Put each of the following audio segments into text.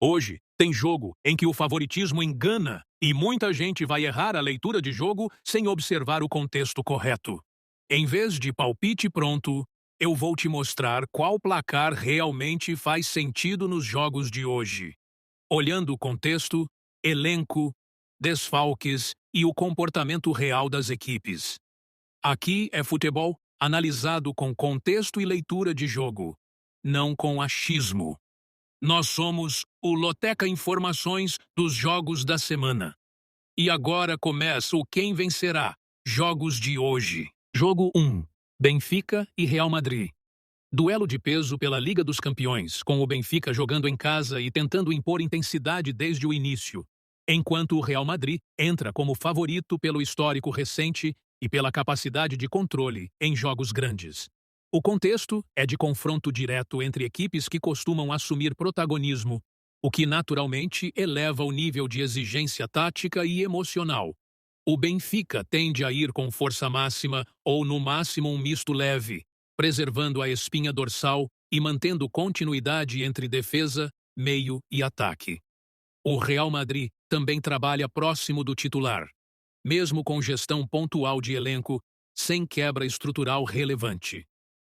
Hoje, tem jogo em que o favoritismo engana e muita gente vai errar a leitura de jogo sem observar o contexto correto. Em vez de palpite pronto, eu vou te mostrar qual placar realmente faz sentido nos jogos de hoje. Olhando o contexto, elenco, desfalques e o comportamento real das equipes. Aqui é futebol analisado com contexto e leitura de jogo, não com achismo. Nós somos o Loteca Informações dos Jogos da Semana. E agora começa o Quem Vencerá, Jogos de hoje. Jogo 1. Benfica e Real Madrid. Duelo de peso pela Liga dos Campeões, com o Benfica jogando em casa e tentando impor intensidade desde o início, enquanto o Real Madrid entra como favorito pelo histórico recente e pela capacidade de controle em jogos grandes. O contexto é de confronto direto entre equipes que costumam assumir protagonismo, o que naturalmente eleva o nível de exigência tática e emocional. O Benfica tende a ir com força máxima ou, no máximo, um misto leve, preservando a espinha dorsal e mantendo continuidade entre defesa, meio e ataque. O Real Madrid também trabalha próximo do titular, mesmo com gestão pontual de elenco, sem quebra estrutural relevante.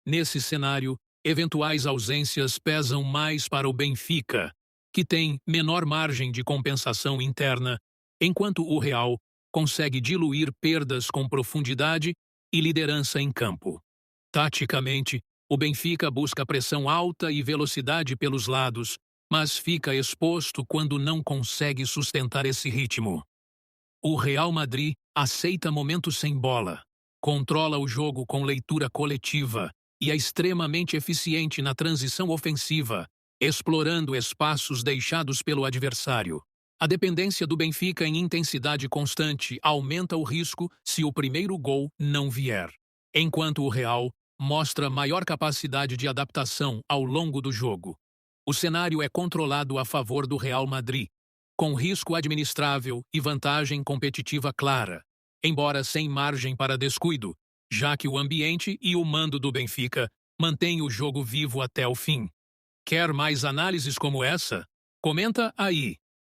Nesse cenário, eventuais ausências pesam mais para o Benfica, que tem menor margem de compensação interna, enquanto o Real consegue diluir perdas com profundidade e liderança em campo. Taticamente, o Benfica busca pressão alta e velocidade pelos lados, mas fica exposto quando não consegue sustentar esse ritmo. O Real Madrid aceita momentos sem bola, controla o jogo com leitura coletiva e é extremamente eficiente na transição ofensiva, explorando espaços deixados pelo adversário. A dependência do Benfica em intensidade constante aumenta o risco se o primeiro gol não vier, enquanto o Real mostra maior capacidade de adaptação ao longo do jogo. O cenário é controlado a favor do Real Madrid, com risco administrável e vantagem competitiva clara, embora sem margem para descuido, já que o ambiente e o mando do Benfica mantêm o jogo vivo até o fim. Quer mais análises como essa? Comenta aí.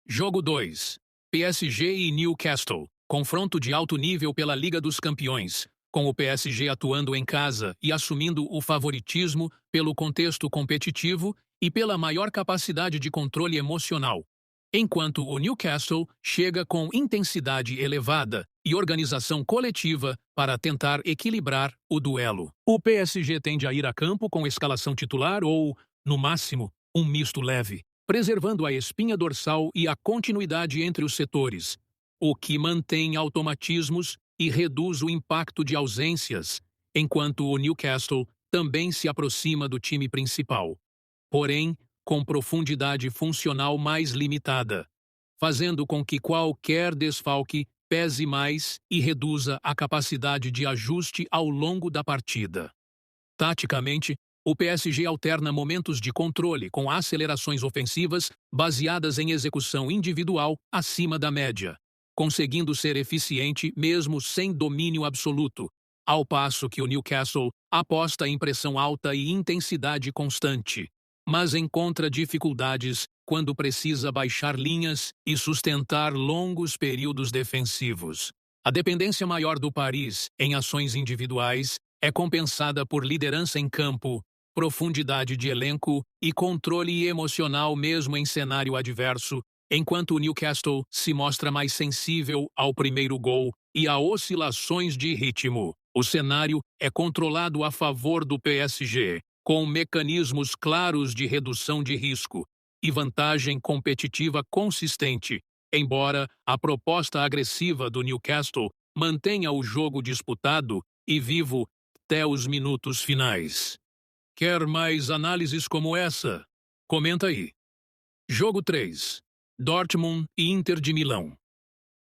Jogo 2. PSG e Newcastle. Confronto de alto nível pela Liga dos Campeões, com o PSG atuando em casa e assumindo o favoritismo pelo contexto competitivo e pela maior capacidade de controle emocional, enquanto o Newcastle chega com intensidade elevada e organização coletiva para tentar equilibrar o duelo. O PSG tende a ir a campo com escalação titular ou, no máximo, um misto leve, preservando a espinha dorsal e a continuidade entre os setores, o que mantém automatismos e reduz o impacto de ausências, enquanto o Newcastle também se aproxima do time principal, porém com profundidade funcional mais limitada, fazendo com que qualquer desfalque pese mais e reduza a capacidade de ajuste ao longo da partida. Taticamente, o PSG alterna momentos de controle com acelerações ofensivas baseadas em execução individual acima da média, conseguindo ser eficiente mesmo sem domínio absoluto, ao passo que o Newcastle aposta em pressão alta e intensidade constante, mas encontra dificuldades quando precisa baixar linhas e sustentar longos períodos defensivos. A dependência maior do Paris em ações individuais é compensada por liderança em campo, profundidade de elenco e controle emocional mesmo em cenário adverso, enquanto o Newcastle se mostra mais sensível ao primeiro gol e a oscilações de ritmo. O cenário é controlado a favor do PSG, com mecanismos claros de redução de risco e vantagem competitiva consistente, embora a proposta agressiva do Newcastle mantenha o jogo disputado e vivo até os minutos finais. Quer mais análises como essa? Comenta aí. Jogo 3. Dortmund e Inter de Milão.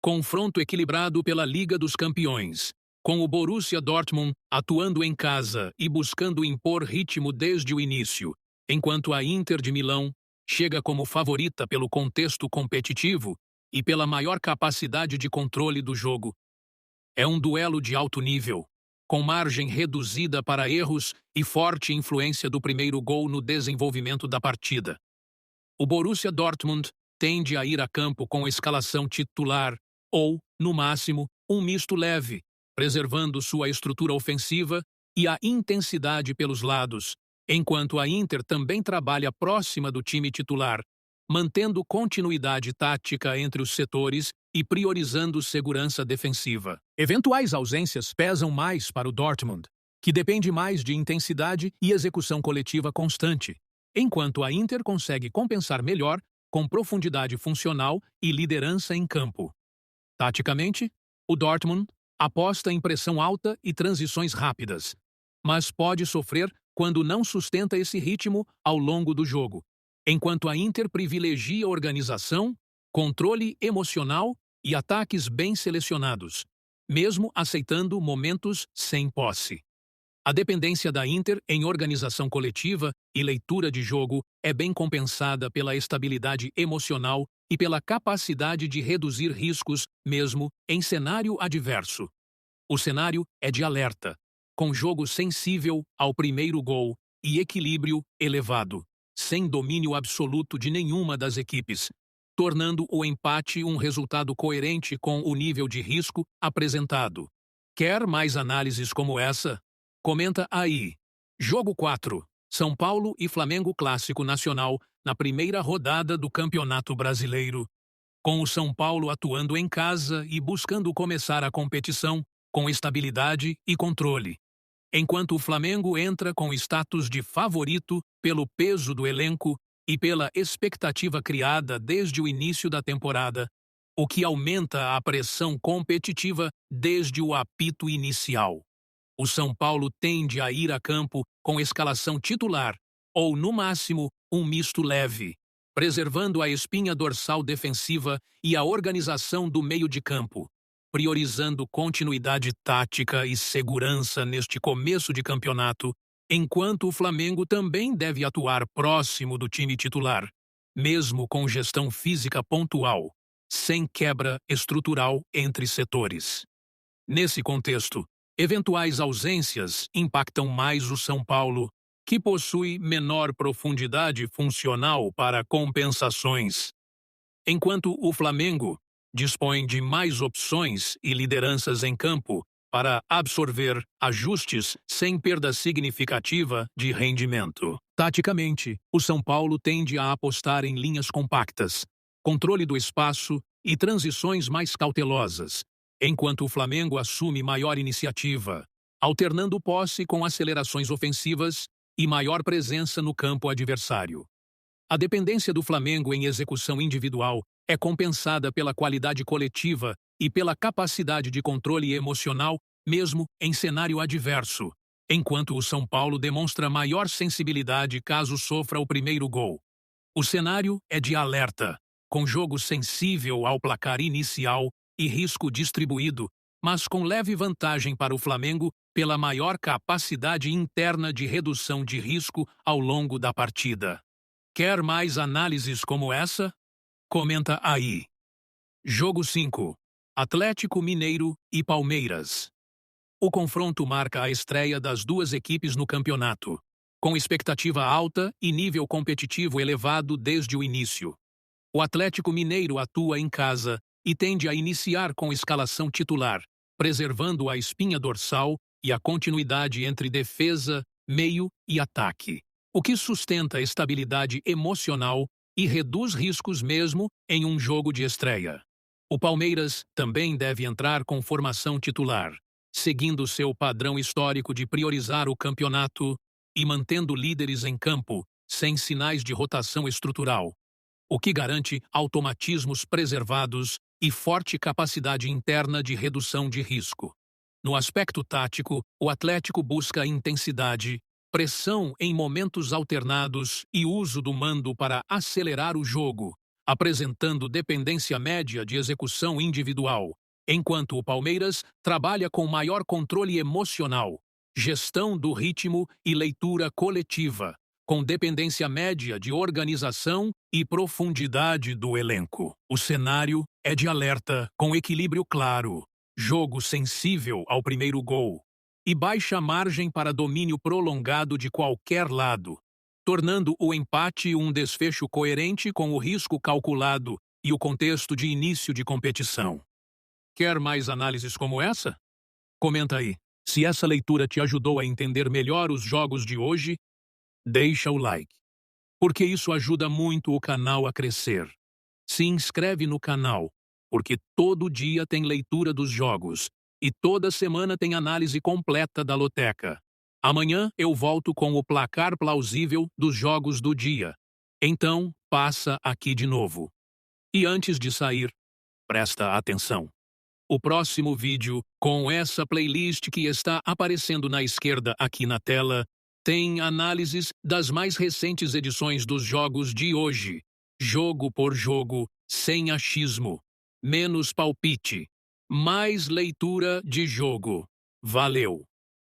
Confronto equilibrado pela Liga dos Campeões, com o Borussia Dortmund atuando em casa e buscando impor ritmo desde o início, enquanto a Inter de Milão chega como favorita pelo contexto competitivo e pela maior capacidade de controle do jogo. É um duelo de alto nível, com margem reduzida para erros e forte influência do primeiro gol no desenvolvimento da partida. O Borussia Dortmund tende a ir a campo com escalação titular ou, no máximo, um misto leve, preservando sua estrutura ofensiva e a intensidade pelos lados, enquanto a Inter também trabalha próxima do time titular, mantendo continuidade tática entre os setores e priorizando segurança defensiva. Eventuais ausências pesam mais para o Dortmund, que depende mais de intensidade e execução coletiva constante, enquanto a Inter consegue compensar melhor com profundidade funcional e liderança em campo. Taticamente, o Dortmund aposta em pressão alta e transições rápidas, mas pode sofrer quando não sustenta esse ritmo ao longo do jogo, enquanto a Inter privilegia organização, controle emocional e ataques bem selecionados, mesmo aceitando momentos sem posse. A dependência da Inter em organização coletiva e leitura de jogo é bem compensada pela estabilidade emocional e pela capacidade de reduzir riscos mesmo em cenário adverso. O cenário é de alerta, com jogo sensível ao primeiro gol e equilíbrio elevado, sem domínio absoluto de nenhuma das equipes, tornando o empate um resultado coerente com o nível de risco apresentado. Quer mais análises como essa? Comenta aí. Jogo 4. São Paulo e Flamengo Clássico Nacional na primeira rodada do Campeonato Brasileiro. Com o São Paulo atuando em casa e buscando começar a competição com estabilidade e controle, enquanto o Flamengo entra com status de favorito pelo peso do elenco e pela expectativa criada desde o início da temporada, o que aumenta a pressão competitiva desde o apito inicial. O São Paulo tende a ir a campo com escalação titular, ou, no máximo, um misto leve, preservando a espinha dorsal defensiva e a organização do meio de campo, priorizando continuidade tática e segurança neste começo de campeonato, enquanto o Flamengo também deve atuar próximo do time titular, mesmo com gestão física pontual, sem quebra estrutural entre setores. Nesse contexto, eventuais ausências impactam mais o São Paulo, que possui menor profundidade funcional para compensações, enquanto o Flamengo dispõe de mais opções e lideranças em campo para absorver ajustes sem perda significativa de rendimento. Taticamente, o São Paulo tende a apostar em linhas compactas, controle do espaço e transições mais cautelosas, enquanto o Flamengo assume maior iniciativa, alternando posse com acelerações ofensivas e maior presença no campo adversário. A dependência do Flamengo em execução individual é compensada pela qualidade coletiva e pela capacidade de controle emocional, mesmo em cenário adverso, enquanto o São Paulo demonstra maior sensibilidade caso sofra o primeiro gol. O cenário é de alerta, com jogo sensível ao placar inicial e risco distribuído, mas com leve vantagem para o Flamengo pela maior capacidade interna de redução de risco ao longo da partida. Quer mais análises como essa? Comenta aí. Jogo 5. Atlético Mineiro e Palmeiras. O confronto marca a estreia das duas equipes no campeonato, com expectativa alta e nível competitivo elevado desde o início. O Atlético Mineiro atua em casa e tende a iniciar com escalação titular, preservando a espinha dorsal e a continuidade entre defesa, meio e ataque, o que sustenta a estabilidade emocional e reduz riscos mesmo em um jogo de estreia. O Palmeiras também deve entrar com formação titular, seguindo seu padrão histórico de priorizar o campeonato e mantendo líderes em campo, sem sinais de rotação estrutural, o que garante automatismos preservados e forte capacidade interna de redução de risco. No aspecto tático, o Atlético busca intensidade, pressão em momentos alternados e uso do mando para acelerar o jogo, apresentando dependência média de execução individual, enquanto o Palmeiras trabalha com maior controle emocional, gestão do ritmo e leitura coletiva, com dependência média de organização e profundidade do elenco. O cenário é de alerta, com equilíbrio claro, jogo sensível ao primeiro gol e baixa margem para domínio prolongado de qualquer lado, tornando o empate um desfecho coerente com o risco calculado e o contexto de início de competição. Quer mais análises como essa? Comenta aí. Se essa leitura te ajudou a entender melhor os jogos de hoje, deixa o like, porque isso ajuda muito o canal a crescer. Se inscreve no canal, porque todo dia tem leitura dos jogos e toda semana tem análise completa da loteca. Amanhã eu volto com o placar plausível dos jogos do dia. Então, passa aqui de novo. E antes de sair, presta atenção. O próximo vídeo, com essa playlist que está aparecendo na esquerda aqui na tela, tem análises das mais recentes edições dos jogos de hoje. Jogo por jogo, sem achismo, menos palpite, mais leitura de jogo. Valeu!